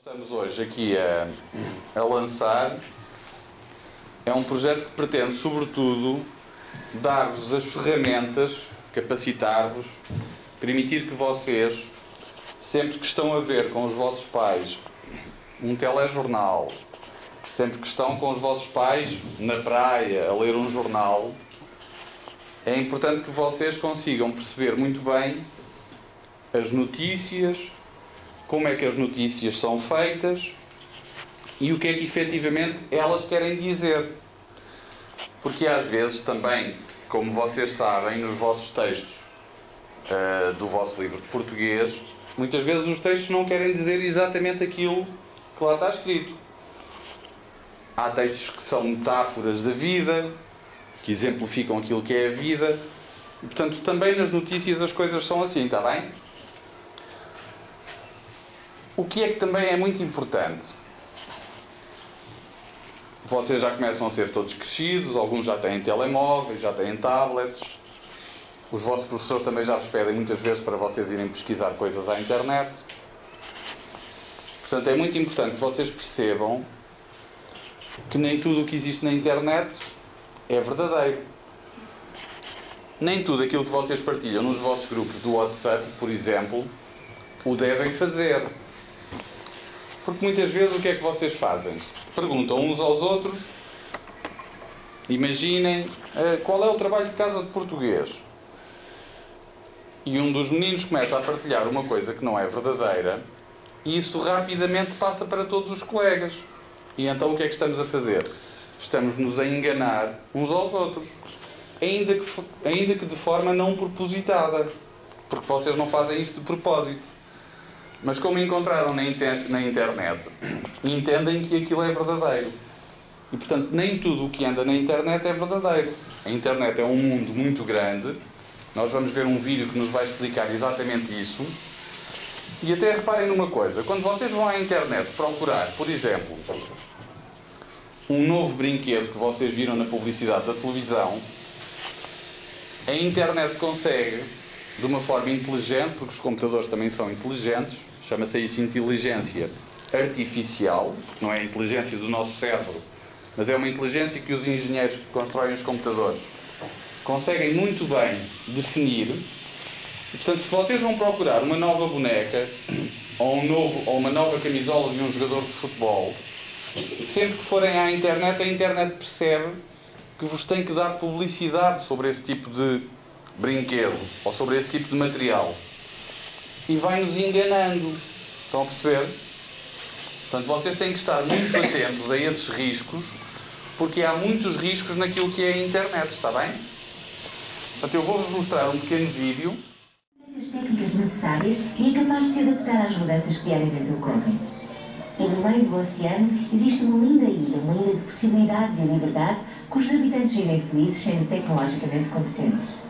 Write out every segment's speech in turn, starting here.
Estamos hoje aqui a lançar é um projeto que pretende, sobretudo, dar-vos as ferramentas, capacitar-vos, permitir que vocês, sempre que estão a ver com os vossos pais um telejornal, sempre que estão com os vossos pais na praia a ler um jornal, é importante que vocês consigam perceber muito bem as notícias, como é que as notícias são feitas e o que é que efetivamente elas querem dizer. Porque às vezes também, como vocês sabem, nos vossos textos do vosso livro de português, muitas vezes os textos não querem dizer exatamente aquilo que lá está escrito. Há textos que são metáforas da vida, que exemplificam aquilo que é a vida, e portanto também nas notícias as coisas são assim, está bem? O que é que também é muito importante? Vocês já começam a ser todos crescidos, alguns já têm telemóveis, já têm tablets. Os vossos professores também já vos pedem muitas vezes para vocês irem pesquisar coisas à internet. Portanto, é muito importante que vocês percebam que nem tudo o que existe na internet é verdadeiro. Nem tudo aquilo que vocês partilham nos vossos grupos do WhatsApp, por exemplo, o devem fazer. Porque muitas vezes o que é que vocês fazem? Perguntam uns aos outros, imaginem, qual é o trabalho de casa de português? E um dos meninos começa a partilhar uma coisa que não é verdadeira e isso rapidamente passa para todos os colegas. E então o que é que estamos a fazer? Estamos-nos a enganar uns aos outros, ainda que de forma não propositada, porque vocês não fazem isto de propósito. Mas como encontraram na internet, entendem que aquilo é verdadeiro. E portanto nem tudo o que anda na internet é verdadeiro. A internet é um mundo muito grande. Nós vamos ver um vídeo que nos vai explicar exatamente isso. E até reparem numa coisa. Quando vocês vão à internet procurar, por exemplo, um novo brinquedo que vocês viram na publicidade da televisão, a internet consegue, de uma forma inteligente, porque os computadores também são inteligentes, chama-se isso inteligência artificial, não é a inteligência do nosso cérebro, mas é uma inteligência que os engenheiros que constroem os computadores conseguem muito bem definir. E, portanto, se vocês vão procurar uma nova boneca ou uma nova camisola de um jogador de futebol, sempre que forem à internet, a internet percebe que vos tem que dar publicidade sobre esse tipo de brinquedo ou sobre esse tipo de material e vai-nos enganando. Estão a perceber? Portanto, vocês têm que estar muito atentos a esses riscos, porque há muitos riscos naquilo que é a internet, está bem? Portanto, eu vou-vos mostrar um pequeno vídeo. As técnicas necessárias e é capaz de se adaptar às mudanças que diariamente ocorrem. E no meio do oceano existe uma linda ilha, uma ilha de possibilidades e liberdade, cujos habitantes vivem felizes sendo tecnologicamente competentes.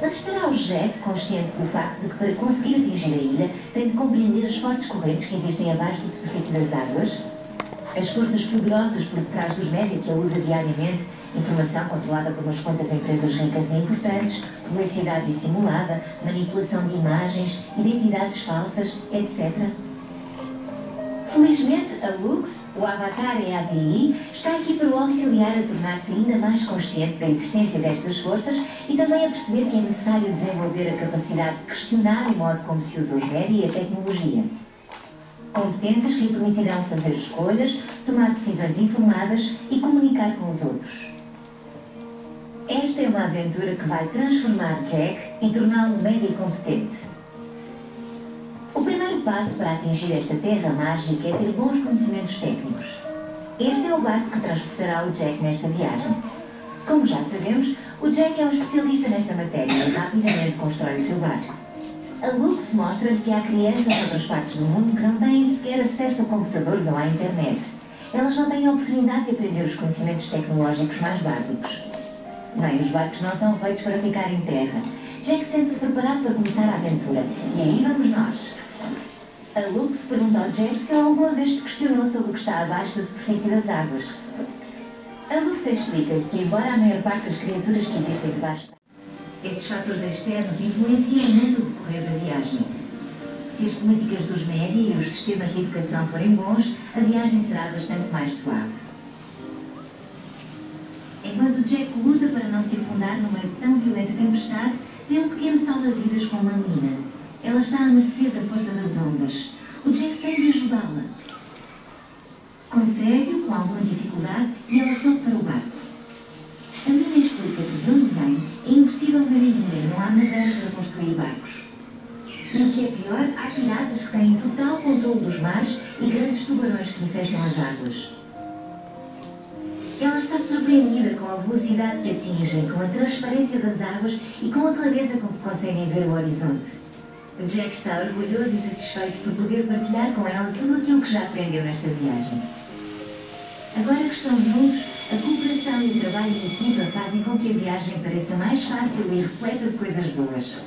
Mas estará o Jack consciente do facto de que para conseguir atingir a ilha tem de compreender as fortes correntes que existem abaixo da superfície das águas? As forças poderosas por detrás dos média que ele usa diariamente, informação controlada por umas quantas empresas ricas e importantes, publicidade dissimulada, manipulação de imagens, identidades falsas, etc. Felizmente, a Lux, o avatar EAVI, está aqui para o auxiliar a tornar-se ainda mais consciente da existência destas forças e também a perceber que é necessário desenvolver a capacidade de questionar o modo como se usa os média e a tecnologia. Competências que lhe permitirão fazer escolhas, tomar decisões informadas e comunicar com os outros. Esta é uma aventura que vai transformar Jack e torná-lo média competente. O primeiro passo para atingir esta terra mágica é ter bons conhecimentos técnicos. Este é o barco que transportará o Jack nesta viagem. Como já sabemos, o Jack é um especialista nesta matéria e rapidamente constrói o seu barco. A Lux mostra-lhe que há crianças em outras partes do mundo que não têm sequer acesso a computadores ou à internet. Elas não têm a oportunidade de aprender os conhecimentos tecnológicos mais básicos. Bem, os barcos não são feitos para ficar em terra. Jack sente-se preparado para começar a aventura. E aí vamos nós. A Lux pergunta ao Jack se ele alguma vez se questionou sobre o que está abaixo da superfície das águas. A Lux explica-lhe que, embora a maior parte das criaturas que existem debaixo, estes fatores externos influenciam muito o decorrer da viagem. Se as políticas dos média e os sistemas de educação forem bons, a viagem será bastante mais suave. Enquanto Jack luta para não se afundar no meio de tão violenta tempestade, vê um pequeno salva-vidas com uma menina. Ela está à mercê da força das ondas. O Jack tem de ajudá-la. Consegue-o com alguma dificuldade e ela sobe para o barco. A menina explica que de onde vem é impossível marinheiro e não há madeira para construir barcos. E o que é pior, há piratas que têm total controle dos mares e grandes tubarões que infestam as águas. Ela está surpreendida com a velocidade que atingem, com a transparência das águas e com a clareza com que conseguem ver o horizonte. O Jack está orgulhoso e satisfeito por poder partilhar com ela tudo aquilo que já aprendeu nesta viagem. Agora que estão juntos, a cooperação e o trabalho em equipa fazem com que a viagem pareça mais fácil e repleta de coisas boas.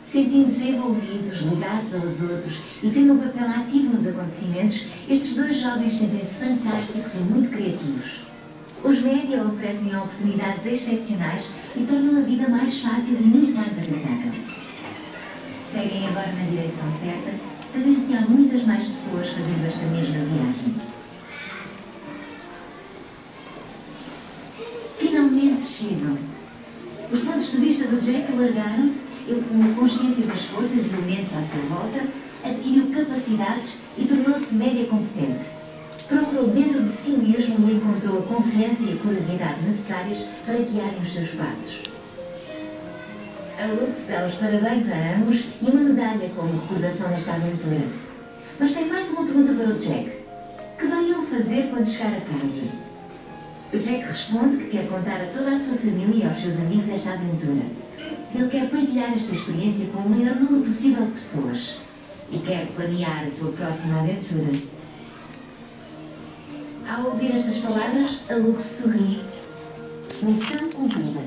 Sentindo-se envolvidos, ligados aos outros e tendo um papel ativo nos acontecimentos, estes dois jovens sentem-se fantásticos e muito criativos. Os média oferecem oportunidades excepcionais e tornam a vida mais fácil e muito mais agradável. Seguem agora na direção certa, sabendo que há muitas mais pessoas fazendo esta mesma viagem. Finalmente chegam. Os pontos de vista do Jack alargaram-se, ele tomou consciência das forças e elementos à sua volta, adquiriu capacidades e tornou-se média competente. Procurou dentro de si mesmo e encontrou a confiança e a curiosidade necessárias para guiarem os seus passos. A Lux dá os parabéns a ambos e uma medalha como recordação desta aventura. Mas tem mais uma pergunta para o Jack. Que vai ele fazer quando chegar a casa? O Jack responde que quer contar a toda a sua família e aos seus amigos esta aventura. Ele quer partilhar esta experiência com o maior número possível de pessoas. E quer planear a sua próxima aventura. Ao ouvir estas palavras, a Lux sorri. Missão cumprida.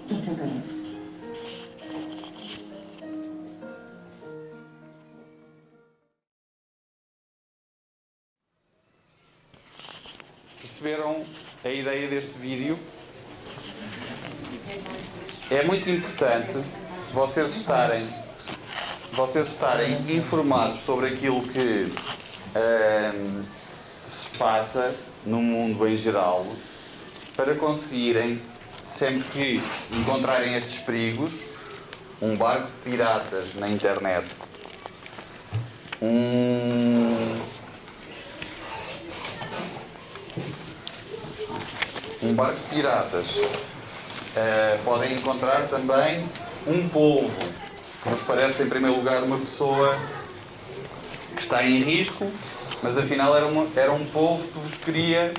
E desaparece. Perceberam a ideia deste vídeo? É muito importante vocês estarem informados sobre aquilo que se passa no mundo em geral, para conseguirem, sempre que encontrarem estes perigos, um barco de piratas na internet, um barco de piratas, podem encontrar também um polvo, que vos parece em primeiro lugar uma pessoa que está em risco, mas afinal era um polvo que vos queria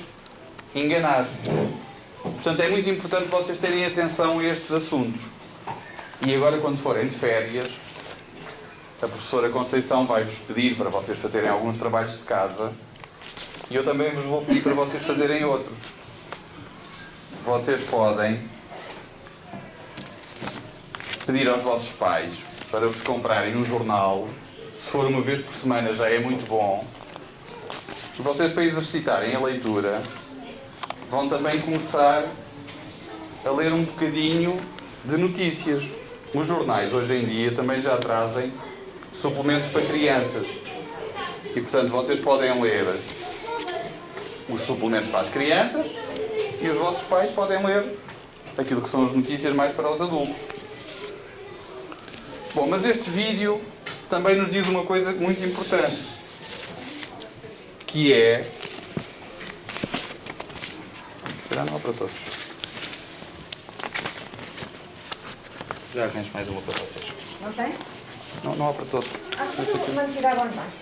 enganar. Portanto, é muito importante vocês terem atenção a estes assuntos. E agora, quando forem de férias, a professora Conceição vai-vos pedir para vocês fazerem alguns trabalhos de casa, e eu também vos vou pedir para vocês fazerem outros. Vocês podem pedir aos vossos pais para vos comprarem um jornal. Se for uma vez por semana já é muito bom. E vocês, para exercitarem a leitura, vão também começar a ler um bocadinho de notícias. Os jornais hoje em dia também já trazem suplementos para crianças. E portanto vocês podem ler os suplementos para as crianças e os vossos pais podem ler aquilo que são as notícias mais para os adultos. Bom, mas este vídeo também nos diz uma coisa muito importante, que é... Já não há para todos. Já arranjo mais uma para vocês. Não tem? Não há para todos. Acho que vamos tirar agora mais.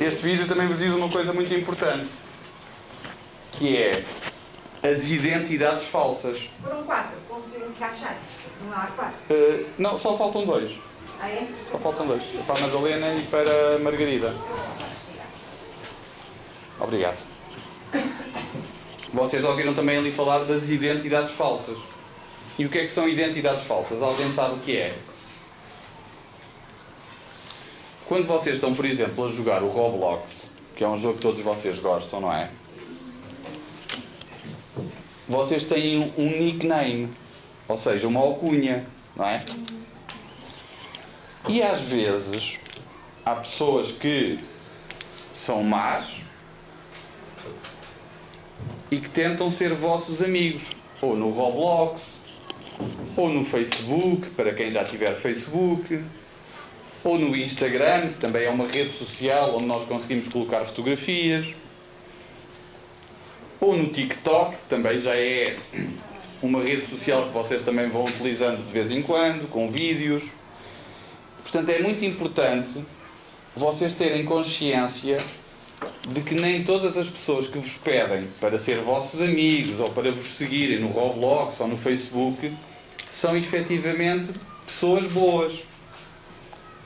Este vídeo também vos diz uma coisa muito importante, que é as identidades falsas. Foram 4, conseguiram encaixar. Não há 4. Não, só faltam 2. Ah, é? Só faltam 2. Para a Madalena e para a Margarida. Obrigado. Vocês ouviram também ali falar das identidades falsas. E o que é que são identidades falsas? Alguém sabe o que é? Quando vocês estão, por exemplo, a jogar o Roblox, que é um jogo que todos vocês gostam, não é? Vocês têm um nickname, ou seja, uma alcunha, não é? E às vezes há pessoas que são más e que tentam ser vossos amigos, ou no Roblox, ou no Facebook, para quem já tiver Facebook, ou no Instagram, que também é uma rede social onde nós conseguimos colocar fotografias, ou no TikTok, que também já é uma rede social que vocês também vão utilizando de vez em quando, com vídeos. Portanto, é muito importante vocês terem consciência de que nem todas as pessoas que vos pedem para ser vossos amigos ou para vos seguirem no Roblox ou no Facebook são efetivamente pessoas boas.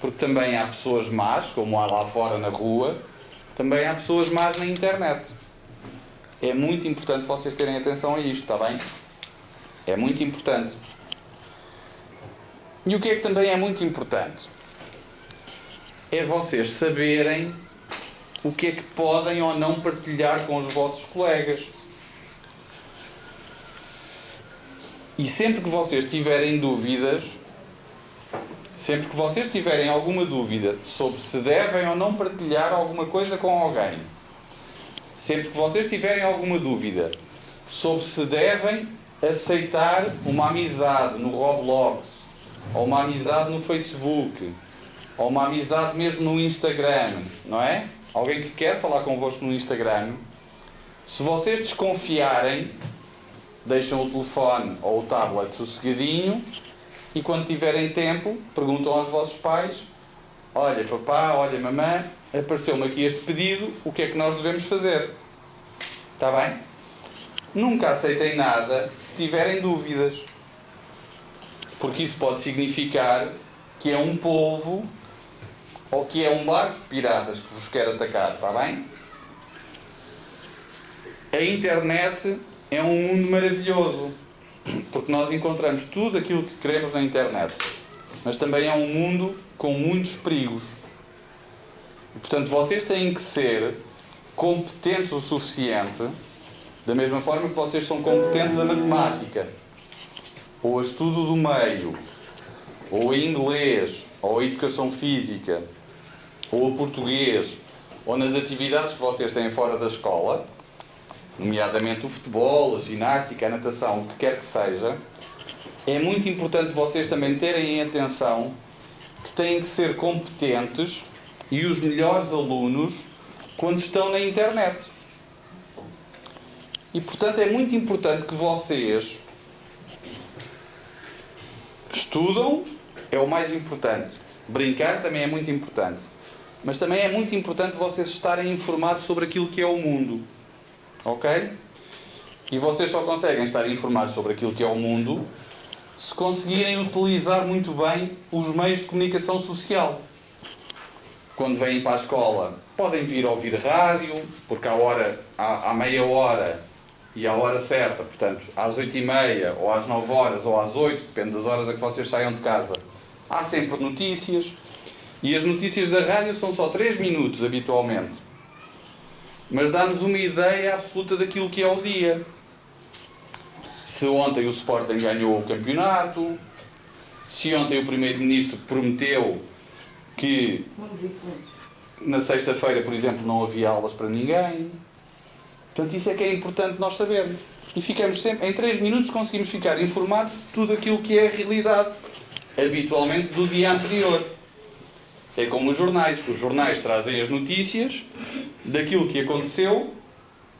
Porque também há pessoas más, como há lá fora na rua, também há pessoas más na internet. É muito importante vocês terem atenção a isto, está bem? É muito importante. E o que é que também é muito importante? É vocês saberem o que é que podem ou não partilhar com os vossos colegas. E sempre que vocês tiverem dúvidas, sempre que vocês tiverem alguma dúvida sobre se devem ou não partilhar alguma coisa com alguém, sempre que vocês tiverem alguma dúvida sobre se devem aceitar uma amizade no Roblox, ou uma amizade no Facebook, ou uma amizade mesmo no Instagram, não é? Alguém que quer falar convosco no Instagram, se vocês desconfiarem, deixam o telefone ou o tablet sossegadinho e quando tiverem tempo, perguntam aos vossos pais: olha papá, olha mamã, apareceu-me aqui este pedido, o que é que nós devemos fazer? Está bem? Nunca aceitem nada se tiverem dúvidas, porque isso pode significar que é um povo ou que é um barco de piratas que vos quer atacar, está bem? A internet é um mundo maravilhoso, porque nós encontramos tudo aquilo que queremos na internet, mas também é um mundo com muitos perigos. E, portanto, vocês têm que ser competentes o suficiente, da mesma forma que vocês são competentes a matemática, ou a estudo do meio, ou a inglês, ou a educação física, ou a português, ou nas atividades que vocês têm fora da escola, nomeadamente o futebol, a ginástica, a natação, o que quer que seja, é muito importante vocês também terem em atenção que têm que ser competentes e os melhores alunos quando estão na internet. E, portanto, é muito importante que vocês estudam, é o mais importante. Brincar também é muito importante. Mas também é muito importante vocês estarem informados sobre aquilo que é o mundo. Ok? E vocês só conseguem estar informados sobre aquilo que é o mundo se conseguirem utilizar muito bem os meios de comunicação social. Quando vêm para a escola, podem vir ouvir rádio, porque à meia hora e à hora certa, portanto, às 8h30, ou às 9 horas, ou às 8, depende das horas a que vocês saiam de casa, há sempre notícias. E as notícias da rádio são só 3 minutos, habitualmente. Mas dá-nos uma ideia absoluta daquilo que é o dia. Se ontem o Sporting ganhou o campeonato, se ontem o Primeiro-Ministro prometeu que na sexta-feira, por exemplo, não havia aulas para ninguém. Portanto, isso é que é importante nós sabermos. E ficamos sempre, em 3 minutos conseguimos ficar informados de tudo aquilo que é a realidade, habitualmente do dia anterior. É como os jornais trazem as notícias daquilo que aconteceu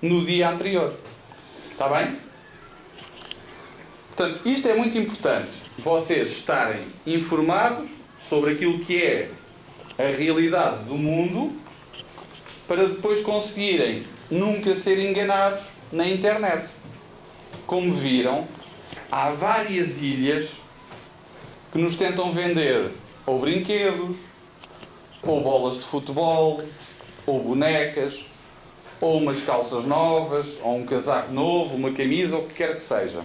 no dia anterior. Está bem? Portanto, isto é muito importante. Vocês estarem informados sobre aquilo que é a realidade do mundo para depois conseguirem nunca ser enganados na internet. Como viram, há várias ilhas que nos tentam vender ou brinquedos, ou bolas de futebol, ou bonecas, ou umas calças novas, ou um casaco novo, uma camisa, ou o que quer que seja.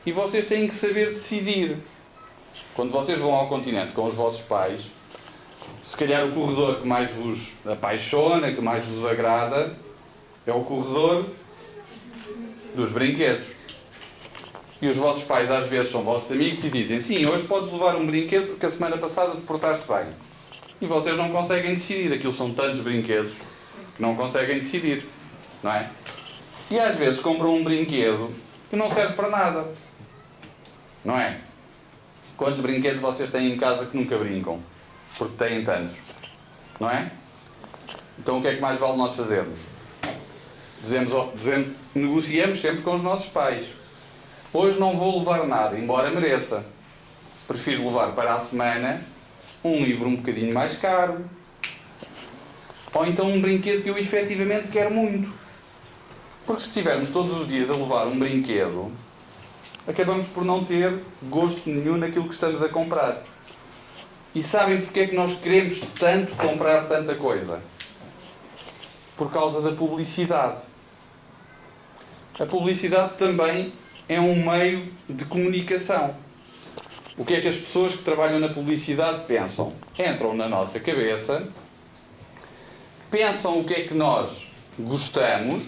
E vocês têm que saber decidir. Quando vocês vão ao continente com os vossos pais, se calhar o corredor que mais vos apaixona, que mais vos agrada, é o corredor dos brinquedos. E os vossos pais às vezes são vossos amigos e dizem: sim, hoje podes levar um brinquedo porque a semana passada te portaste bem. E vocês não conseguem decidir. Aquilo são tantos brinquedos que não conseguem decidir. Não é? E às vezes compram um brinquedo que não serve para nada. Não é? Quantos brinquedos vocês têm em casa que nunca brincam? Porque têm tantos. Não é? Então o que é que mais vale nós fazermos? Negociamos sempre com os nossos pais. Hoje não vou levar nada, embora mereça. Prefiro levar para a semana um livro um bocadinho mais caro. Ou então um brinquedo que eu efetivamente quero muito. Porque se estivermos todos os dias a levar um brinquedo, acabamos por não ter gosto nenhum naquilo que estamos a comprar. E sabem porque é que nós queremos tanto comprar tanta coisa? Por causa da publicidade. A publicidade também é um meio de comunicação. O que é que as pessoas que trabalham na publicidade pensam? Entram na nossa cabeça, pensam o que é que nós gostamos,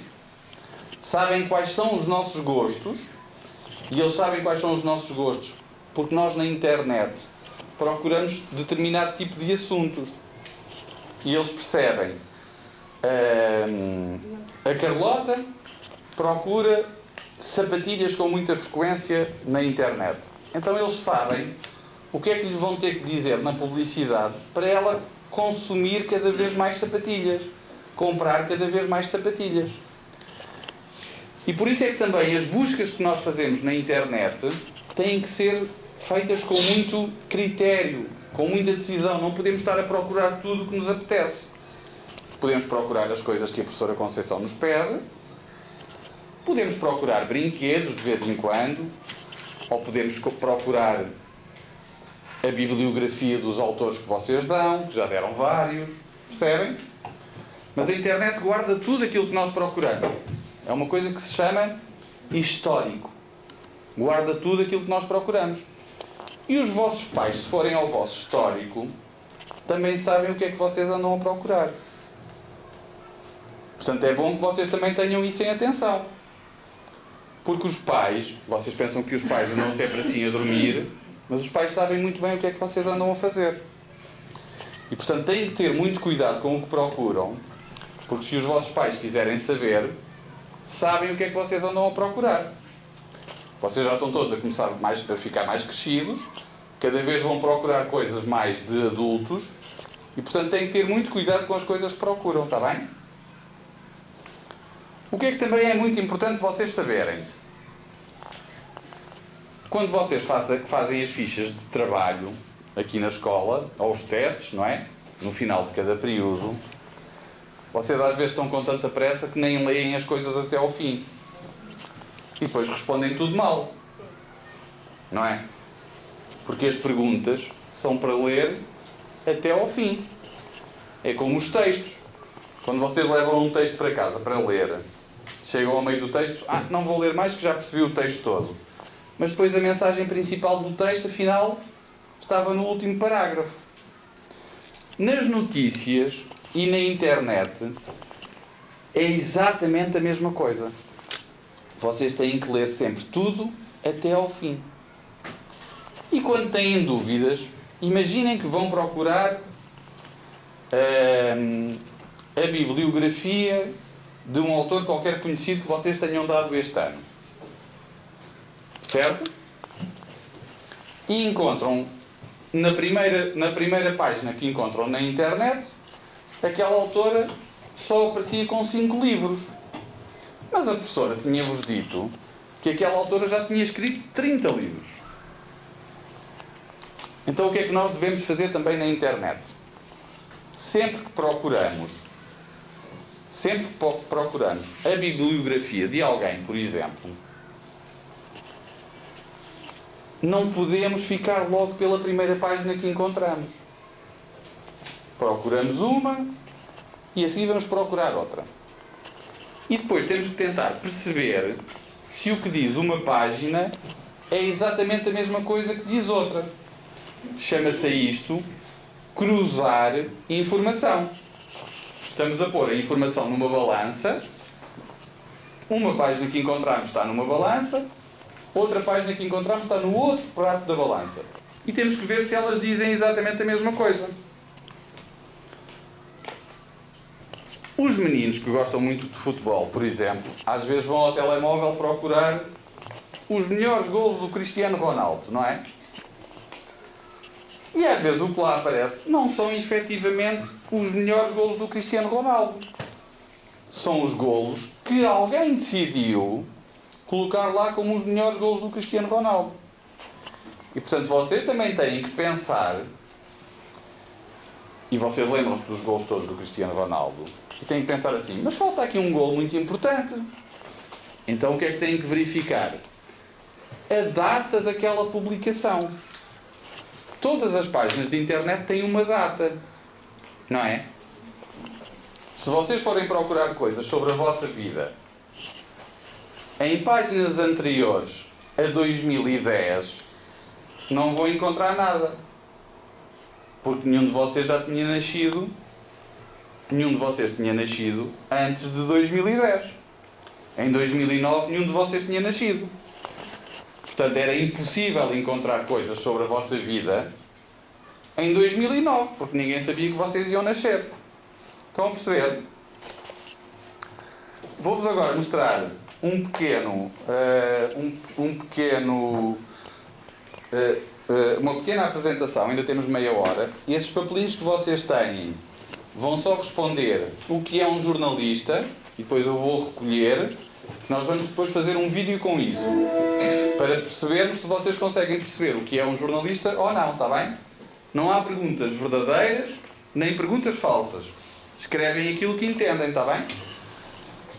sabem quais são os nossos gostos, e eles sabem quais são os nossos gostos porque nós na internet procuramos determinado tipo de assuntos. E eles percebem. A Carlota procura sapatilhas com muita frequência na internet. Então eles sabem o que é que lhe vão ter que dizer na publicidade para ela consumir cada vez mais sapatilhas, comprar cada vez mais sapatilhas. E por isso é que também as buscas que nós fazemos na internet têm que ser feitas com muito critério, com muita decisão. Não podemos estar a procurar tudo o que nos apetece. Podemos procurar as coisas que a professora Conceição nos pede, podemos procurar brinquedos de vez em quando, ou podemos procurar a bibliografia dos autores que vocês dão, que já deram vários, percebem? Mas a internet guarda tudo aquilo que nós procuramos. É uma coisa que se chama histórico. Guarda tudo aquilo que nós procuramos. E os vossos pais, se forem ao vosso histórico, também sabem o que é que vocês andam a procurar. Portanto, é bom que vocês também tenham isso em atenção. Porque os pais, vocês pensam que os pais andam sempre assim a dormir, mas os pais sabem muito bem o que é que vocês andam a fazer. E, portanto, têm que ter muito cuidado com o que procuram, porque se os vossos pais quiserem saber, sabem o que é que vocês andam a procurar. Vocês já estão todos a começar a ficar mais crescidos, cada vez vão procurar coisas mais de adultos, e, portanto, têm que ter muito cuidado com as coisas que procuram, está bem? O que é que também é muito importante vocês saberem? Quando vocês fazem as fichas de trabalho aqui na escola, ou os testes, não é? No final de cada período, vocês às vezes estão com tanta pressa que nem leem as coisas até ao fim. E depois respondem tudo mal. Não é? Porque as perguntas são para ler até ao fim. É como os textos. Quando vocês levam um texto para casa para ler, chegam ao meio do texto, não vou ler mais que já percebi o texto todo. Mas depois a mensagem principal do texto, afinal, estava no último parágrafo. Nas notícias e na internet é exatamente a mesma coisa. Vocês têm que ler sempre tudo até ao fim. E quando têm dúvidas, imaginem que vão procurar a bibliografia de um autor qualquer conhecido que vocês tenham dado este ano. Certo? E encontram, na primeira página que encontram na internet, aquela autora só aparecia com 5 livros. Mas a professora tinha-vos dito que aquela autora já tinha escrito 30 livros. Então o que é que nós devemos fazer também na internet? Sempre que procuramos a bibliografia de alguém, por exemplo, não podemos ficar logo pela primeira página que encontramos. Procuramos uma e a seguir vamos procurar outra. E depois temos que tentar perceber se o que diz uma página é exatamente a mesma coisa que diz outra. Chama-se isto cruzar informação. Estamos a pôr a informação numa balança. Uma página que encontramos está numa balança, Outra página que encontramos está no outro prato da balança. E temos que ver se elas dizem exatamente a mesma coisa. Os meninos que gostam muito de futebol, por exemplo, às vezes vão ao telemóvel procurar os melhores golos do Cristiano Ronaldo, não é? E às vezes o que lá aparece não são efetivamente os melhores golos do Cristiano Ronaldo. São os golos que alguém decidiu colocar lá como os melhores golos do Cristiano Ronaldo. E portanto vocês também têm que pensar, e vocês lembram-se dos golos todos do Cristiano Ronaldo, e têm que pensar assim, mas falta aqui um golo muito importante. Então o que é que têm que verificar? A data daquela publicação. Todas as páginas de internet têm uma data, não é? Se vocês forem procurar coisas sobre a vossa vida em páginas anteriores a 2010, não vão encontrar nada. Porque nenhum de vocês já tinha nascido, nenhum de vocês tinha nascido antes de 2010. Em 2009, nenhum de vocês tinha nascido. Portanto, era impossível encontrar coisas sobre a vossa vida em 2009, porque ninguém sabia que vocês iam nascer. Estão a perceber? Vou-vos agora mostrar uma pequena apresentação, ainda temos meia hora. E esses papelinhos que vocês têm vão só responder o que é um jornalista, e depois eu vou recolher. Nós vamos depois fazer um vídeo com isso, para percebermos se vocês conseguem perceber o que é um jornalista ou não, está bem? Não há perguntas verdadeiras, nem perguntas falsas. Escrevem aquilo que entendem, está bem?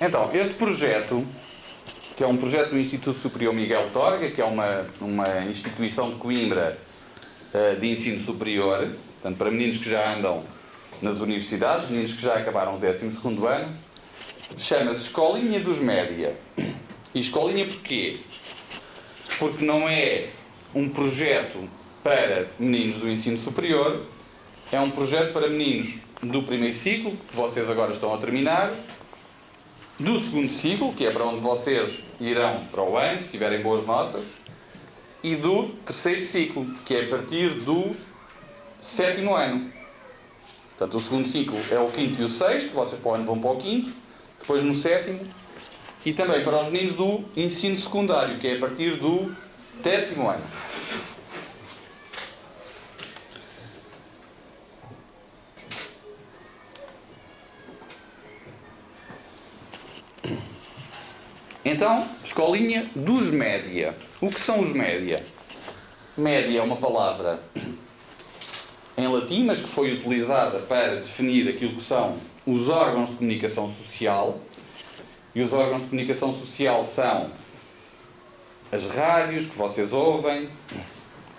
Então, este projeto, que é um projeto do Instituto Superior Miguel Torga, que é uma instituição de Coimbra de ensino superior, portanto, para meninos que já andam nas universidades, meninos que já acabaram o 12º ano, chama-se Escolinha dos Média. E escolinha porquê? Porque não é um projeto para meninos do ensino superior, é um projeto para meninos do primeiro ciclo, que vocês agora estão a terminar, do segundo ciclo, que é para onde vocês irão para o ano, se tiverem boas notas, e do terceiro ciclo, que é a partir do 7º ano. Portanto, o segundo ciclo é o 5º e o 6º, vocês para o ano vão para o 5º, depois no 7º, e também para os meninos do ensino secundário, que é a partir do 10º ano. Então, escolinha dos média. O que são os média? Média é uma palavra em latim, mas que foi utilizada para definir aquilo que são os órgãos de comunicação social. E os órgãos de comunicação social são as rádios que vocês ouvem,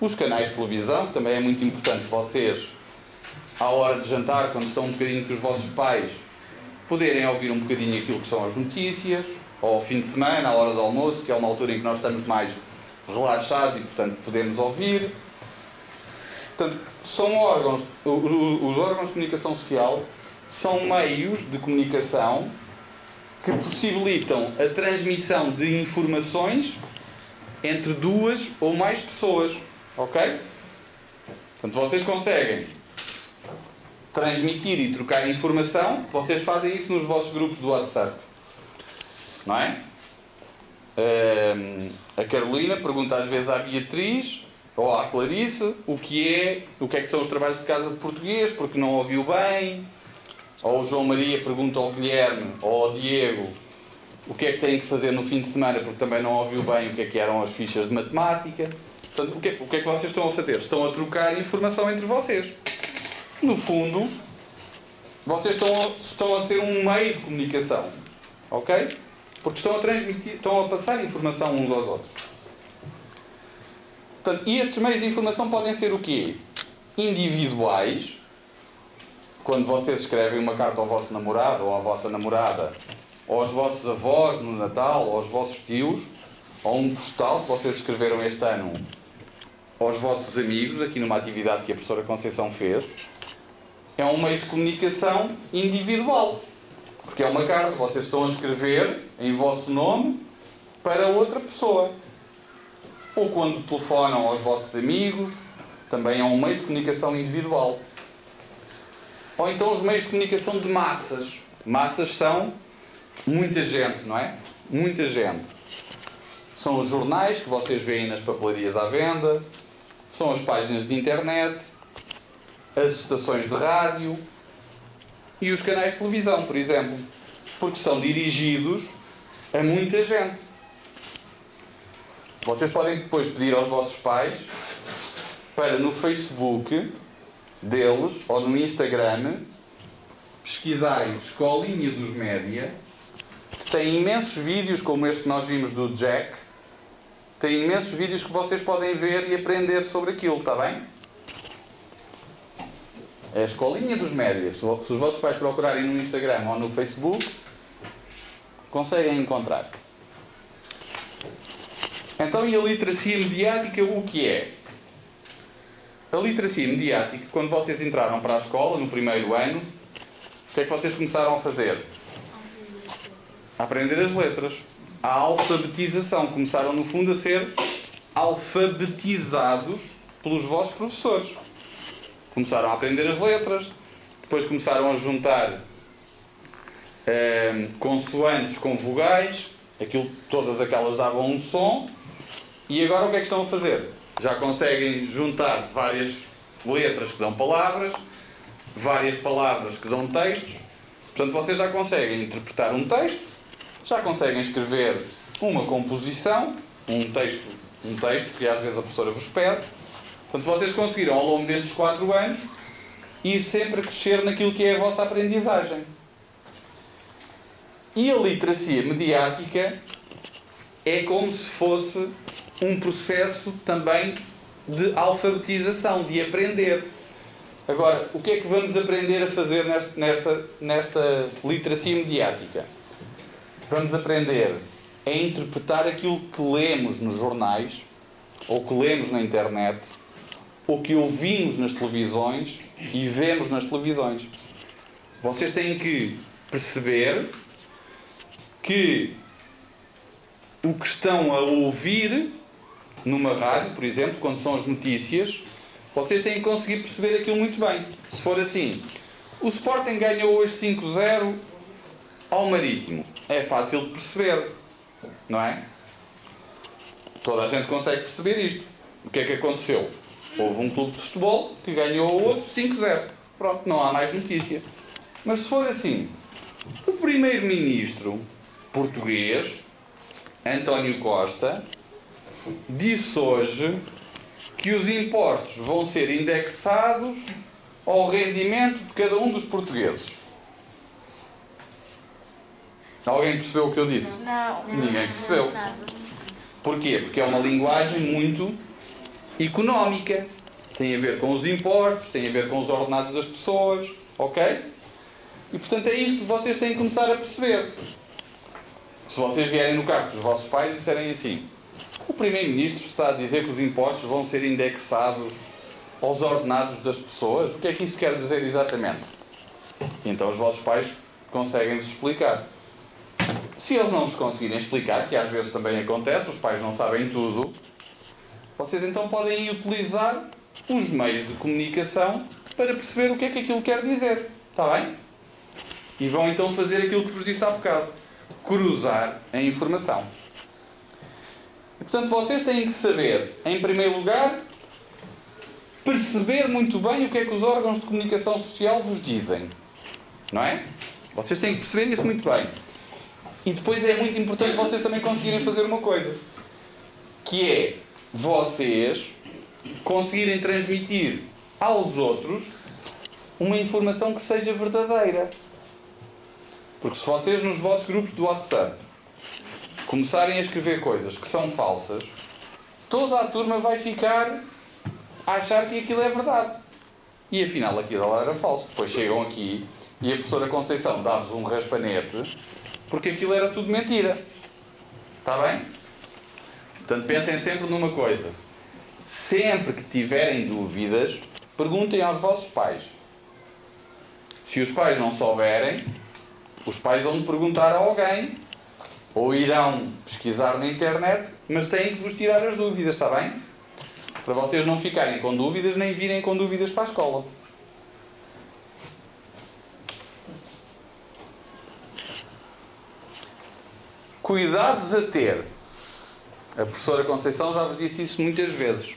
os canais de televisão, que também é muito importante vocês, à hora de jantar, quando estão um bocadinho com os vossos pais, poderem ouvir um bocadinho aquilo que são as notícias, ou ao fim de semana, à hora do almoço, que é uma altura em que nós estamos mais relaxados e, portanto, podemos ouvir. Portanto, são órgãos, os órgãos de comunicação social são meios de comunicação que possibilitam a transmissão de informações entre duas ou mais pessoas. Ok? Portanto, vocês conseguem transmitir e trocar informação, vocês fazem isso nos vossos grupos do WhatsApp. Não é? A Carolina pergunta às vezes à Beatriz ou à Clarice o que é que são os trabalhos de casa de português, porque não ouviu bem. Ou o João Maria pergunta ao Guilherme ou ao Diego o que é que têm que fazer no fim de semana, porque também não ouviu bem o que eram as fichas de matemática. Portanto, o que é que vocês estão a fazer? Estão a trocar informação entre vocês. No fundo, vocês estão a ser um meio de comunicação. Ok? Porque estão a transmitir, estão a passar informação uns aos outros. Portanto, e estes meios de informação podem ser o quê? Individuais, quando vocês escrevem uma carta ao vosso namorado ou à vossa namorada, ou aos vossos avós no Natal, ou aos vossos tios, ou um postal que vocês escreveram este ano aos vossos amigos, aqui numa atividade que a professora Conceição fez, é um meio de comunicação individual. Porque é uma carta que vocês estão a escrever em vosso nome para outra pessoa. ou quando telefonam aos vossos amigos, também é um meio de comunicação individual. Ou então os meios de comunicação de massas. Massas são muita gente, não é? Muita gente. São os jornais que vocês veem nas papelarias à venda, são as páginas de internet, as estações de rádio e os canais de televisão, por exemplo, porque são dirigidos a muita gente. Vocês podem depois pedir aos vossos pais para no Facebook deles ou no Instagram pesquisarem Escolinha dos Média, que tem imensos vídeos como este que nós vimos do Jack. Tem imensos vídeos que vocês podem ver e aprender sobre aquilo, está bem? É a Escolinha dos Médias. Se os vossos pais procurarem no Instagram ou no Facebook, conseguem encontrar. Então, e a literacia mediática, o que é? A literacia mediática, quando vocês entraram para a escola, no primeiro ano, o que é que vocês começaram a fazer? A aprender as letras. A alfabetização. Começaram, no fundo, a ser alfabetizados pelos vossos professores. Começaram a aprender as letras, depois começaram a juntar consoantes com vogais, todas aquelas davam um som, e agora o que é que estão a fazer? Já conseguem juntar várias letras que dão palavras, várias palavras que dão textos. Portanto, vocês já conseguem interpretar um texto, já conseguem escrever uma composição, um texto que às vezes a professora vos pede. Portanto, vocês conseguiram ao longo destes 4 anos ir sempre a crescer naquilo que é a vossa aprendizagem. E a literacia mediática é como se fosse um processo também de alfabetização, de aprender. Agora, o que é que vamos aprender a fazer nesta literacia mediática? Vamos aprender a interpretar aquilo que lemos nos jornais, ou que lemos na internet, ou que ouvimos nas televisões e vemos nas televisões. Vocês têm que perceber que o que estão a ouvir numa rádio, por exemplo, quando são as notícias, vocês têm que conseguir perceber aquilo muito bem. Se for assim, o Sporting ganhou hoje 5-0 ao Marítimo. É fácil de perceber, não é? Toda a gente consegue perceber isto. O que é que aconteceu? Houve um clube de futebol que ganhou o outro 5-0. Pronto, não há mais notícia. Mas se for assim, o primeiro-ministro português, António Costa, disse hoje que os impostos vão ser indexados ao rendimento de cada um dos portugueses. Alguém percebeu o que eu disse? Não. Ninguém percebeu. Porquê? Porque é uma linguagem muito económica. Tem a ver com os impostos, tem a ver com os ordenados das pessoas, ok? E portanto é isto que vocês têm que começar a perceber. Se vocês vierem no carro dos vossos pais e disserem assim: o Primeiro-Ministro está a dizer que os impostos vão ser indexados aos ordenados das pessoas, o que é que isso quer dizer exatamente? E então os vossos pais conseguem-vos explicar. Se eles não vos conseguirem explicar, que às vezes também acontece, os pais não sabem tudo, vocês então podem utilizar os meios de comunicação para perceber o que é que aquilo quer dizer. Está bem? E vão então fazer aquilo que vos disse há bocado: cruzar a informação. E, portanto, vocês têm que saber, em primeiro lugar, perceber muito bem o que é que os órgãos de comunicação social vos dizem. Não é? Vocês têm que perceber isso muito bem. E depois é muito importante vocês também conseguirem fazer uma coisa, que é vocês conseguirem transmitir aos outros uma informação que seja verdadeira. Porque se vocês nos vossos grupos do WhatsApp começarem a escrever coisas que são falsas, toda a turma vai ficar a achar que aquilo é verdade. E afinal aquilo era falso. Depois chegam aqui e a professora Conceição dá-vos um raspanete porque aquilo era tudo mentira. Está bem? Portanto, pensem sempre numa coisa. Sempre que tiverem dúvidas, perguntem aos vossos pais. Se os pais não souberem, os pais vão de perguntar a alguém ou irão pesquisar na internet, mas têm que vos tirar as dúvidas, está bem? Para vocês não ficarem com dúvidas, nem virem com dúvidas para a escola. Cuidados a ter. A professora Conceição já vos disse isso muitas vezes.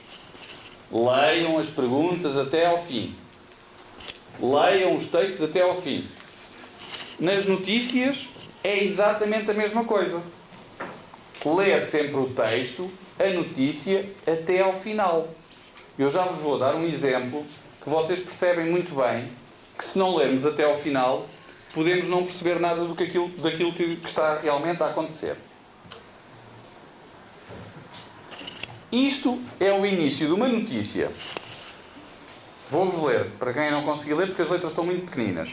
Leiam as perguntas até ao fim. Leiam os textos até ao fim. Nas notícias é exatamente a mesma coisa. Ler sempre o texto, a notícia, até ao final. Eu já vos vou dar um exemplo que vocês percebem muito bem que se não lermos até ao final, podemos não perceber nada daquilo que está realmente a acontecer. Isto é o início de uma notícia. Vou-vos ler, para quem não conseguir ler, porque as letras estão muito pequeninas.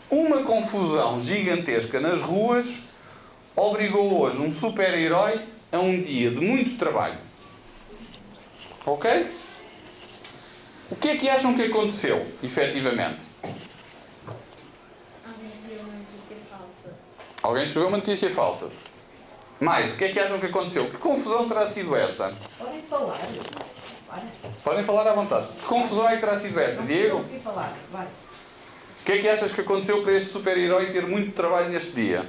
Uma confusão gigantesca nas ruas obrigou hoje um super-herói a um dia de muito trabalho. Ok? O que é que acham que aconteceu, efetivamente? Alguém escreveu uma notícia falsa. Mais, o que é que acham que aconteceu? Que confusão terá sido esta? Podem falar. Podem falar à vontade. Que confusão é que terá sido esta, Diego? O que é que achas que aconteceu para este super-herói ter muito trabalho neste dia?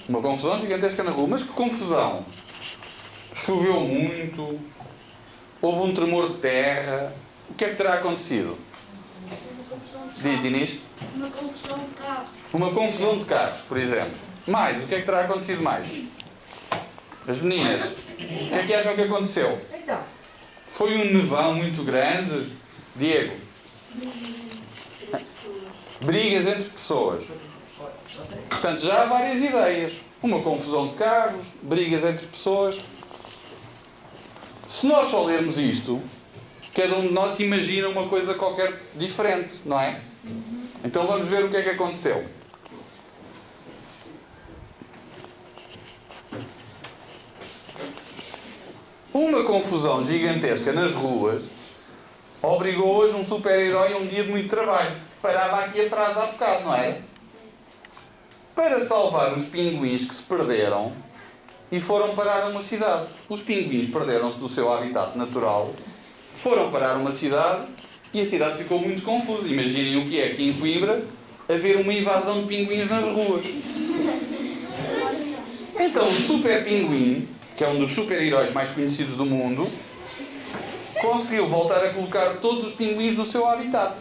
Uma confusão gigantesca na rua. Mas que confusão? Choveu muito? Houve um tremor de terra? O que é que terá acontecido? Diz, Dinis. Uma confusão de carros. Uma confusão de carros, por exemplo. Mais, o que é que terá acontecido mais? As meninas, o que é que acham que aconteceu? Então, Foi um nevão muito grande? Diego? Brigas entre pessoas. Portanto, já há várias ideias. Uma confusão de carros, brigas entre pessoas. Se nós só lermos isto, cada um de nós imagina uma coisa qualquer diferente, não é? Então vamos ver o que é que aconteceu. Uma confusão gigantesca nas ruas obrigou hoje um super-herói a um dia de muito trabalho. Parava aqui a frase há bocado, não é? Para salvar os pinguins que se perderam e foram parar a uma cidade. Os pinguins perderam-se do seu habitat natural, foram parar a uma cidade e a cidade ficou muito confusa. Imaginem o que é aqui em Coimbra haver uma invasão de pinguins nas ruas. Então o Super Pinguim, que é um dos super-heróis mais conhecidos do mundo, conseguiu voltar a colocar todos os pinguins no seu habitat.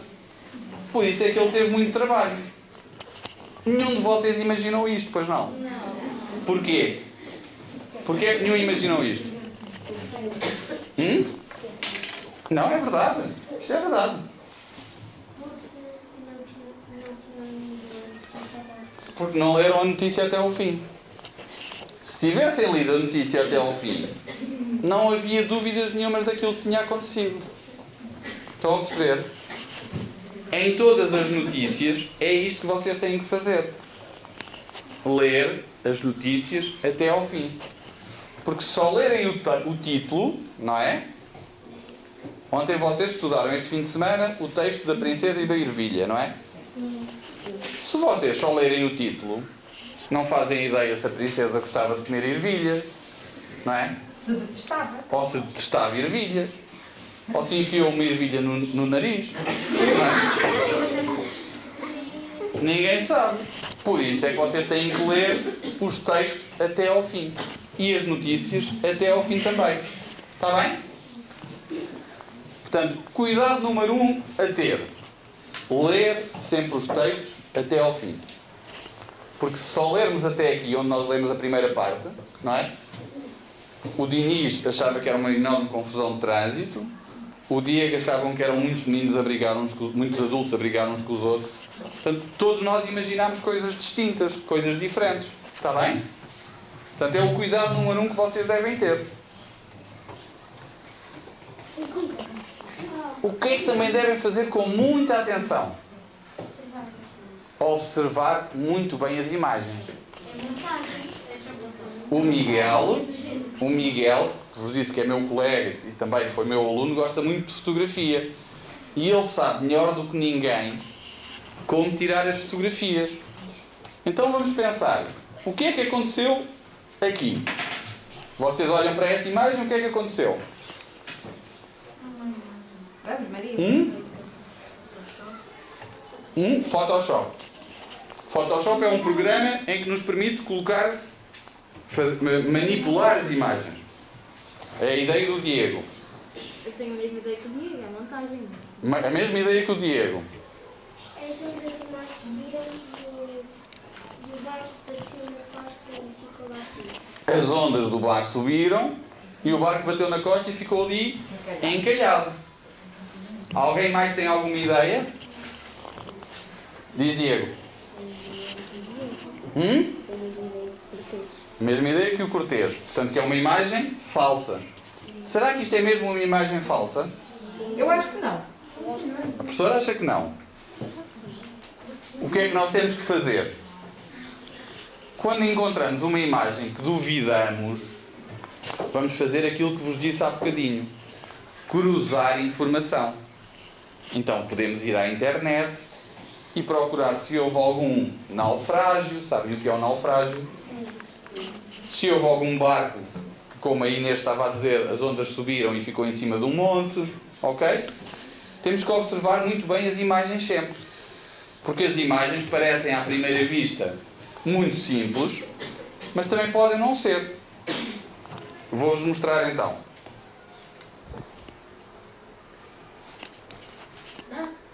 Por isso é que ele teve muito trabalho. Nenhum de vocês imaginou isto, pois não? Não. Porquê? Porquê é que nenhum imaginou isto? Não, é verdade. Isto é verdade. Porque não leram a notícia até ao fim. Se tivessem lido a notícia até ao fim, não havia dúvidas nenhumas daquilo que tinha acontecido. Estão a perceber? Em todas as notícias, é isto que vocês têm que fazer. Ler as notícias até ao fim. Porque se só lerem o título, não é? Ontem vocês estudaram este fim de semana o texto da Princesa e da Ervilha, não é? Se vocês só lerem o título, não fazem ideia se a princesa gostava de comer ervilhas, não é? se detestava. Ou se detestava ervilhas. Ou se enfiou uma ervilha no nariz. Não é? Ninguém sabe. Por isso é que vocês têm que ler os textos até ao fim. E as notícias até ao fim também. Está bem? Portanto, cuidado número 1 a ter. Ler sempre os textos até ao fim. Porque se só lermos até aqui, onde nós lemos a primeira parte, não é? O Dinis achava que era uma enorme confusão de trânsito. O Diego achavam que eram muitos meninos a brigar muitos adultos a brigar uns com os outros. Portanto, todos nós imaginámos coisas distintas, coisas diferentes. Está bem? Portanto, é o cuidado número 1 que vocês devem ter. O que é que também devem fazer com muita atenção? Observar muito bem as imagens. O Miguel, que vos disse que é meu colega e também foi meu aluno, gosta muito de fotografia. E ele sabe melhor do que ninguém como tirar as fotografias. Então vamos pensar, o que é que aconteceu aqui? Vocês olham para esta imagem, o que é que aconteceu? Vamos, Maria. Photoshop. Photoshop é um programa em que nos permite colocar, manipular as imagens. É a ideia do Diego. Eu tenho a mesma ideia que o Diego, é a montagem. A mesma ideia que o Diego. As ondas do mar subiram e o barco bateu na costa e ficou lá assim. As ondas do bar subiram e o barco bateu na costa e ficou ali encalhado. Alguém mais tem alguma ideia? Diz Diego. Mesma ideia que o Cortês. Portanto, que é uma imagem falsa. Será que isto é mesmo uma imagem falsa? Eu acho que não. A professora acha que não. O que é que nós temos que fazer? Quando encontramos uma imagem que duvidamos, vamos fazer aquilo que vos disse há bocadinho. Cruzar informação. Então, podemos ir à internet e procurar se houve algum naufrágio. Sabem o que é um naufrágio? Se houve algum barco que, como a Inês estava a dizer, as ondas subiram e ficou em cima de um monte. Ok? Temos que observar muito bem as imagens sempre. Porque as imagens parecem, à primeira vista, muito simples, mas também podem não ser. Vou-vos mostrar então.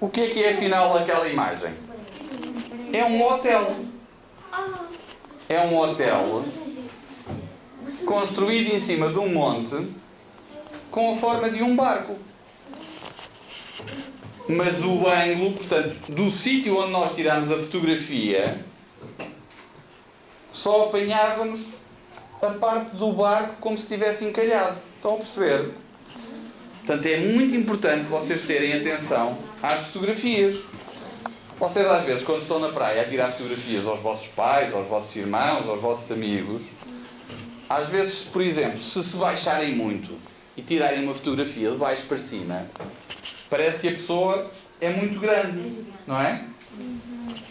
O que é afinal aquela imagem? É um hotel. É um hotel construído em cima de um monte com a forma de um barco. Mas o ângulo, portanto, do sítio onde nós tiramos a fotografia, só apanhávamos a parte do barco como se estivesse encalhado. Estão a perceber? Portanto, é muito importante vocês terem atenção às fotografias. Vocês, às vezes, quando estão na praia a tirar fotografias aos vossos pais, aos vossos irmãos, aos vossos amigos, às vezes, por exemplo, se baixarem muito e tirarem uma fotografia de baixo para cima, parece que a pessoa é muito grande, não é?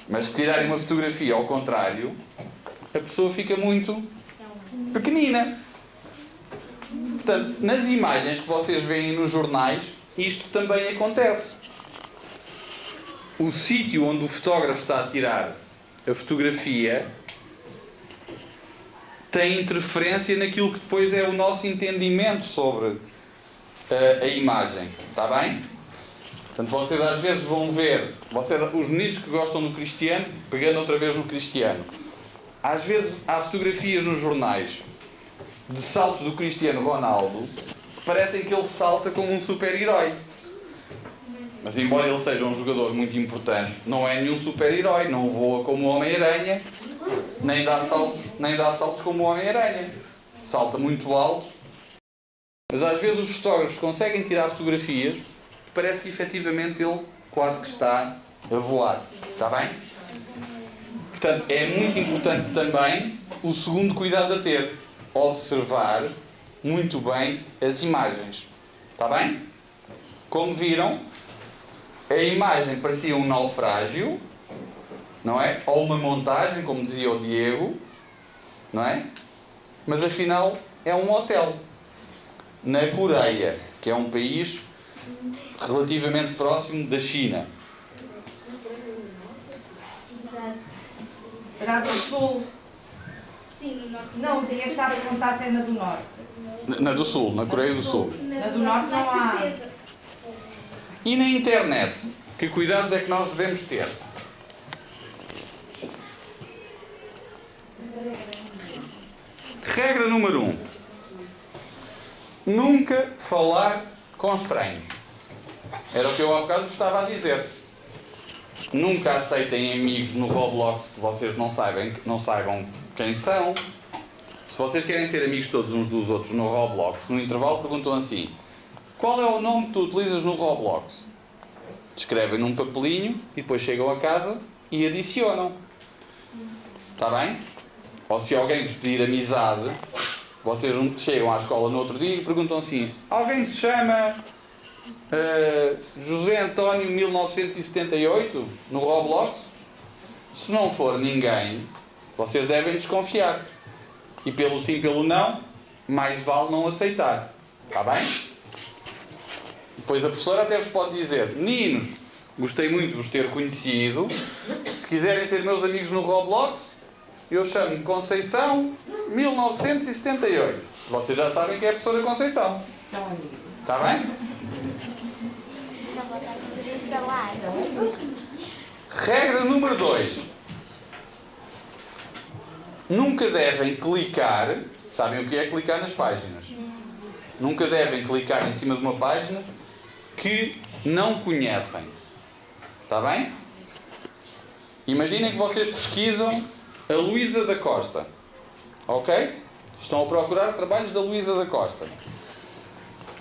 Mas se tirarem uma fotografia ao contrário, a pessoa fica muito pequenina. Portanto, nas imagens que vocês veem nos jornais, isto também acontece. O sítio onde o fotógrafo está a tirar a fotografia tem interferência naquilo que depois é o nosso entendimento sobre a imagem. Está bem? Portanto, vocês às vezes vão ver, os meninos que gostam do Cristiano, pegando outra vez no Cristiano, às vezes há fotografias nos jornais de saltos do Cristiano Ronaldo que parecem que ele salta como um super-herói. Mas embora ele seja um jogador muito importante, não é nenhum super-herói, não voa como o Homem-Aranha, nem dá saltos como o Homem-Aranha. Salta muito alto. Mas às vezes os fotógrafos conseguem tirar fotografias que parece que efetivamente ele quase que está a voar. Está bem? Portanto, é muito importante também o segundo cuidado a ter. Observar muito bem as imagens. Está bem? Como viram, a imagem parecia um naufrágio, não é? Ou uma montagem, como dizia o Diego, não é? Mas afinal é um hotel. Na Coreia, que é um país relativamente próximo da China. Será do Sul? Sim, no norte. Não, o Diego estava a perguntar se é na do Norte. Na do Sul, na Coreia do Sul. Na do norte não há. certeza. E na internet, que cuidados é que nós devemos ter? Regra número 1. Nunca falar com estranhos. Era o que eu há bocado vos estava a dizer. Nunca aceitem amigos no Roblox que vocês não saibam quem são. Se vocês querem ser amigos todos uns dos outros no Roblox, no intervalo perguntam assim: qual é o nome que tu utilizas no Roblox? Escrevem num papelinho e depois chegam a casa e adicionam. Está bem? Ou se alguém vos pedir amizade, vocês chegam à escola no outro dia e perguntam assim: alguém se chama José António 1978 no Roblox? Se não for ninguém, vocês devem desconfiar. E pelo sim, pelo não, mais vale não aceitar. Está bem? Depois a professora até vos pode dizer: meninos, gostei muito de vos ter conhecido. Se quiserem ser meus amigos no Roblox, eu chamo-me Conceição 1978. Vocês já sabem que é a professora Conceição. Não, amigo. Está bem? Não vou estar tudo para lá. Regra número 2. Nunca devem clicar. Sabem o que é clicar nas páginas? Nunca devem clicar em cima de uma página que não conhecem. Está bem? Imaginem que vocês pesquisam a Luísa da Costa. Ok? Estão a procurar trabalhos da Luísa da Costa.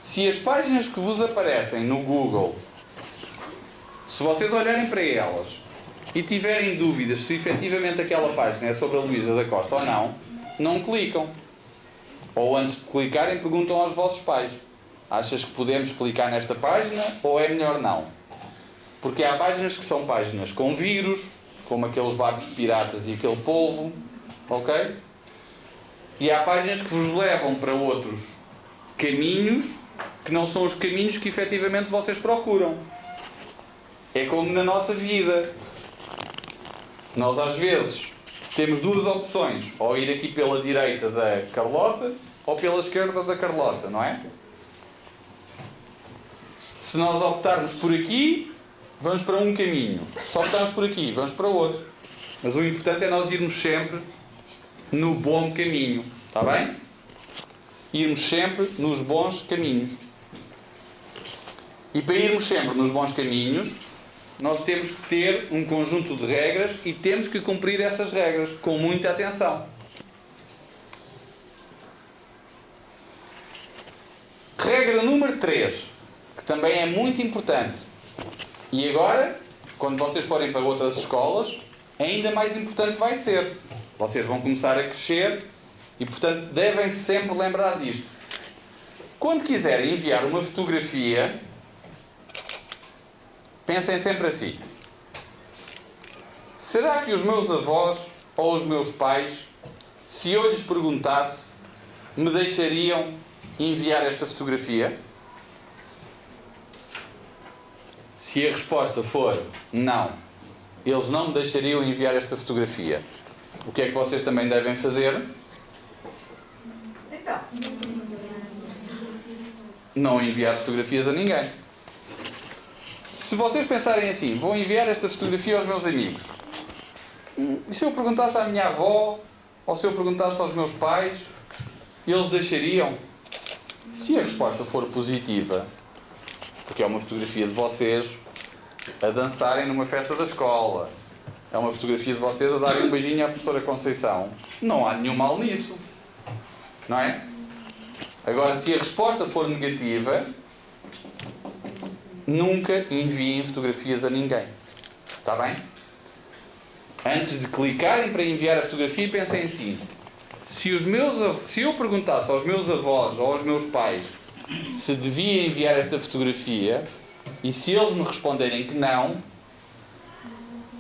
Se as páginas que vos aparecem no Google, se vocês olharem para elas e tiverem dúvidas se efetivamente aquela página é sobre a Luísa da Costa ou não, não clicam. Ou antes de clicarem, perguntam aos vossos pais: achas que podemos clicar nesta página ou é melhor não? Porque há páginas que são páginas com vírus, como aqueles barcos piratas e aquele polvo, ok? E há páginas que vos levam para outros caminhos que não são os caminhos que efetivamente vocês procuram. É como na nossa vida. Nós às vezes temos duas opções: ou ir aqui pela direita da Carlota ou pela esquerda da Carlota, não é? Se nós optarmos por aqui, vamos para um caminho. Se optarmos por aqui, vamos para outro. Mas o importante é nós irmos sempre no bom caminho. Está bem? Irmos sempre nos bons caminhos. E para irmos sempre nos bons caminhos, nós temos que ter um conjunto de regras e temos que cumprir essas regras com muita atenção. Regra número 3, que também é muito importante. E agora, quando vocês forem para outras escolas, ainda mais importante vai ser. Vocês vão começar a crescer e, portanto, devem sempre lembrar disto. Quando quiserem enviar uma fotografia, pensem sempre assim: será que os meus avós ou os meus pais, se eu lhes perguntasse, me deixariam enviar esta fotografia? Se a resposta for não, eles não me deixariam enviar esta fotografia, o que é que vocês também devem fazer? Então. Não enviar fotografias a ninguém. Se vocês pensarem assim: vou enviar esta fotografia aos meus amigos, e se eu perguntasse à minha avó, ou se eu perguntasse aos meus pais, eles deixariam? Se a resposta for positiva, porque é uma fotografia de vocês a dançarem numa festa da escola, é uma fotografia de vocês a darem um beijinho à professora Conceição, não há nenhum mal nisso, não é? Agora, se a resposta for negativa, nunca enviem fotografias a ninguém. Está bem? Antes de clicarem para enviar a fotografia, pensem assim: se eu perguntasse aos meus avós ou aos meus pais se devia enviar esta fotografia, e se eles me responderem que não,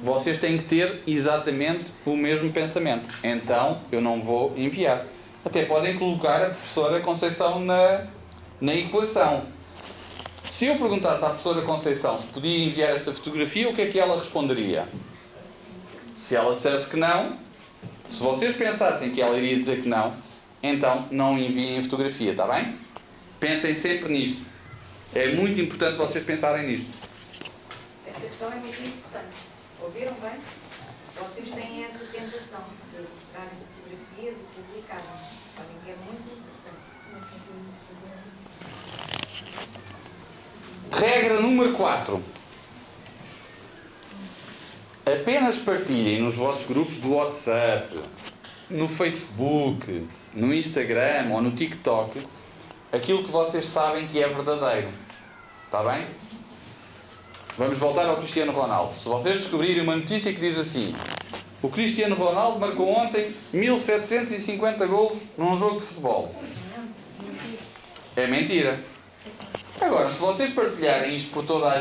vocês têm que ter exatamente o mesmo pensamento. Então, eu não vou enviar. Até podem colocar a professora Conceição na equação. Se eu perguntasse à professora Conceição se podia enviar esta fotografia, o que é que ela responderia? Se ela dissesse que não, se vocês pensassem que ela iria dizer que não, então não enviem a fotografia, está bem? Pensem sempre nisto. É muito importante vocês pensarem nisto. Esta questão é muito interessante. Ouviram bem? Vocês têm essa tentação de mostrarem fotografias e publicarem. Podem que é muito importante. Regra número 4. Apenas partilhem nos vossos grupos do WhatsApp, no Facebook, no Instagram ou no TikTok aquilo que vocês sabem que é verdadeiro. Está bem? Vamos voltar ao Cristiano Ronaldo. Se vocês descobrirem uma notícia que diz assim: o Cristiano Ronaldo marcou ontem 1750 golos num jogo de futebol, é mentira. Agora, se vocês partilharem isto por toda a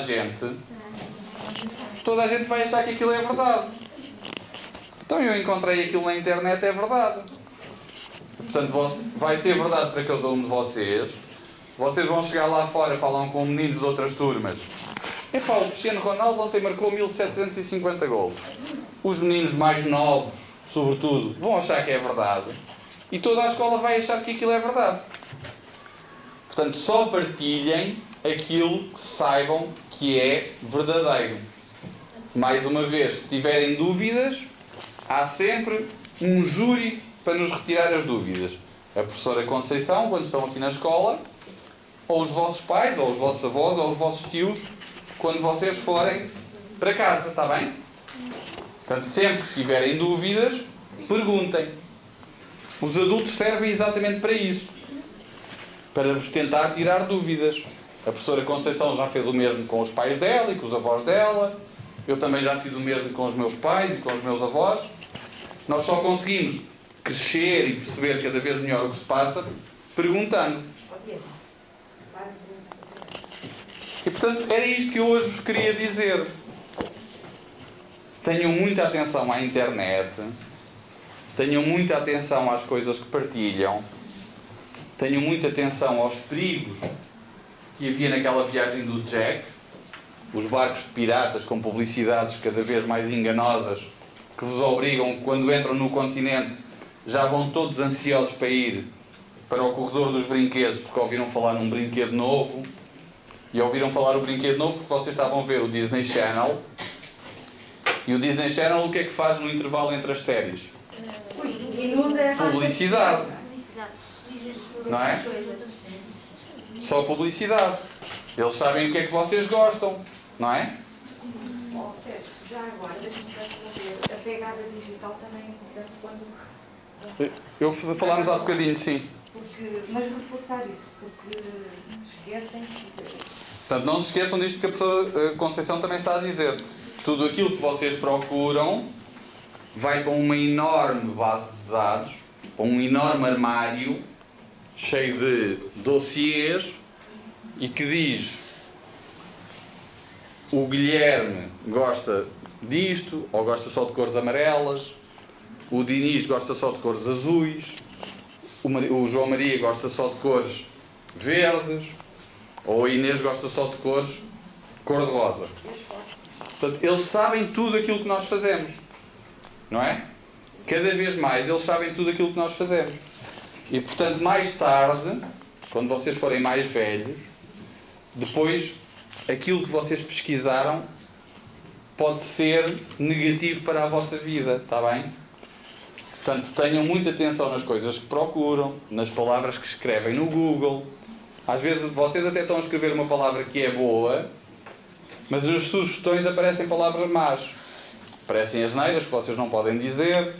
gente vai achar que aquilo é verdade. Então eu encontrei aquilo na internet, é verdade. Portanto, vai ser verdade para cada um de vocês. Vocês vão chegar lá fora, falam com meninos de outras turmas. Epá, o Cristiano Ronaldo ontem marcou 1750 golos. Os meninos mais novos, sobretudo, vão achar que é verdade. E toda a escola vai achar que aquilo é verdade. Portanto, só partilhem aquilo que saibam que é verdadeiro. Mais uma vez, se tiverem dúvidas, há sempre um júri para nos retirar as dúvidas. A professora Conceição, quando estão aqui na escola, ou os vossos pais, ou os vossos avós, ou os vossos tios, quando vocês forem para casa, está bem? Portanto, sempre que tiverem dúvidas, perguntem. Os adultos servem exatamente para isso. Para vos tentar tirar dúvidas. A professora Conceição já fez o mesmo com os pais dela e com os avós dela. Eu também já fiz o mesmo com os meus pais e com os meus avós. Nós só conseguimos crescer e perceber cada vez melhor o que se passa perguntando. E portanto, era isto que eu hoje vos queria dizer. Tenham muita atenção à internet. Tenham muita atenção às coisas que partilham. Tenham muita atenção aos perigos que havia naquela viagem do Jack. Os barcos de piratas com publicidades cada vez mais enganosas que vos obrigam, quando entram no continente, já vão todos ansiosos para ir para o corredor dos brinquedos porque ouviram falar num brinquedo novo. E ouviram falar o brinquedo novo porque vocês estavam a ver o Disney Channel. E o Disney Channel o que é que faz no intervalo entre as séries? Publicidade. Não é? Só publicidade. Eles sabem o que é que vocês gostam. Não é? Ó, Sérgio, já agora, deixa-me ver. A pegada digital também é importante quando... Falámos há bocadinho, sim. Mas reforçar isso, porque esquecem-se... Portanto, não se esqueçam disto que a professora Conceição também está a dizer. Tudo aquilo que vocês procuram vai para uma enorme base de dados, para um enorme armário cheio de dossiês e que diz: o Guilherme gosta disto ou gosta só de cores amarelas, o Diniz gosta só de cores azuis, o João Maria gosta só de cores verdes, ou a Inês gosta só de cores cor-de-rosa. Portanto, eles sabem tudo aquilo que nós fazemos. Não é? Cada vez mais eles sabem tudo aquilo que nós fazemos. E, portanto, mais tarde, quando vocês forem mais velhos, depois, aquilo que vocês pesquisaram pode ser negativo para a vossa vida. Está bem? Portanto, tenham muita atenção nas coisas que procuram, nas palavras que escrevem no Google. Às vezes vocês até estão a escrever uma palavra que é boa, mas nas sugestões aparecem palavras más. Aparecem asneiras que vocês não podem dizer,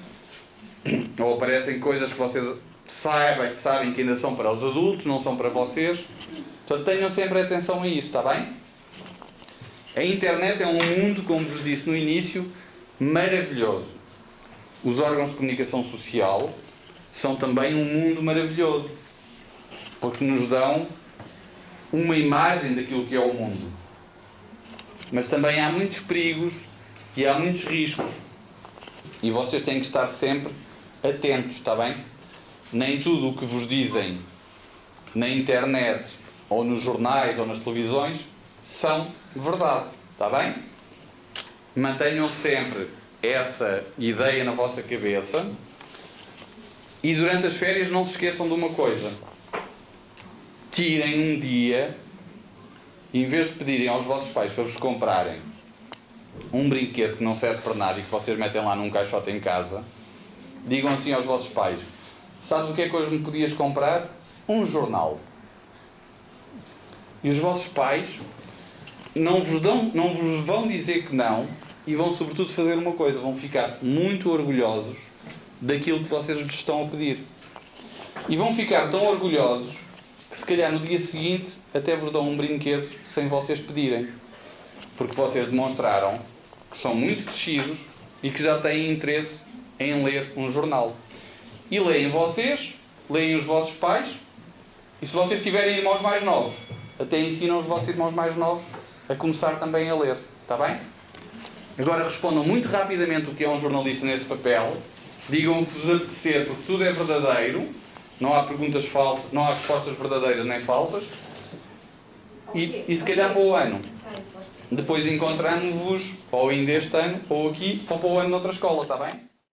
ou aparecem coisas que vocês sabem que ainda são para os adultos, não são para vocês. Portanto, tenham sempre atenção a isso, está bem? A internet é um mundo, como vos disse no início, maravilhoso. Os órgãos de comunicação social são também um mundo maravilhoso, porque nos dão uma imagem daquilo que é o mundo. Mas também há muitos perigos e há muitos riscos. E vocês têm que estar sempre atentos, está bem? Nem tudo o que vos dizem na internet, ou nos jornais, ou nas televisões, são verdade, está bem? Mantenham sempre essa ideia na vossa cabeça. E durante as férias não se esqueçam de uma coisa. Tirem um dia, e em vez de pedirem aos vossos pais para vos comprarem um brinquedo que não serve para nada e que vocês metem lá num caixote em casa, digam assim aos vossos pais: sabes o que é que hoje me podias comprar? Um jornal. E os vossos pais não vos vão dizer que não, e vão sobretudo fazer uma coisa: vão ficar muito orgulhosos daquilo que vocês lhes estão a pedir. E vão ficar tão orgulhosos que se calhar no dia seguinte até vos dão um brinquedo sem vocês pedirem. Porque vocês demonstraram que são muito crescidos e que já têm interesse em ler um jornal. E leem vocês, leem os vossos pais, e se vocês tiverem irmãos mais novos, até ensinam os vossos irmãos mais novos a começar também a ler. Está bem? Agora respondam muito rapidamente o que é um jornalista nesse papel. Digam o que vos apetecer, porque tudo é verdadeiro. Não há perguntas falsas, não há respostas verdadeiras nem falsas. E se calhar para o ano. Depois encontramos-vos ou ainda este ano, ou aqui, ou para o ano noutra escola, está bem?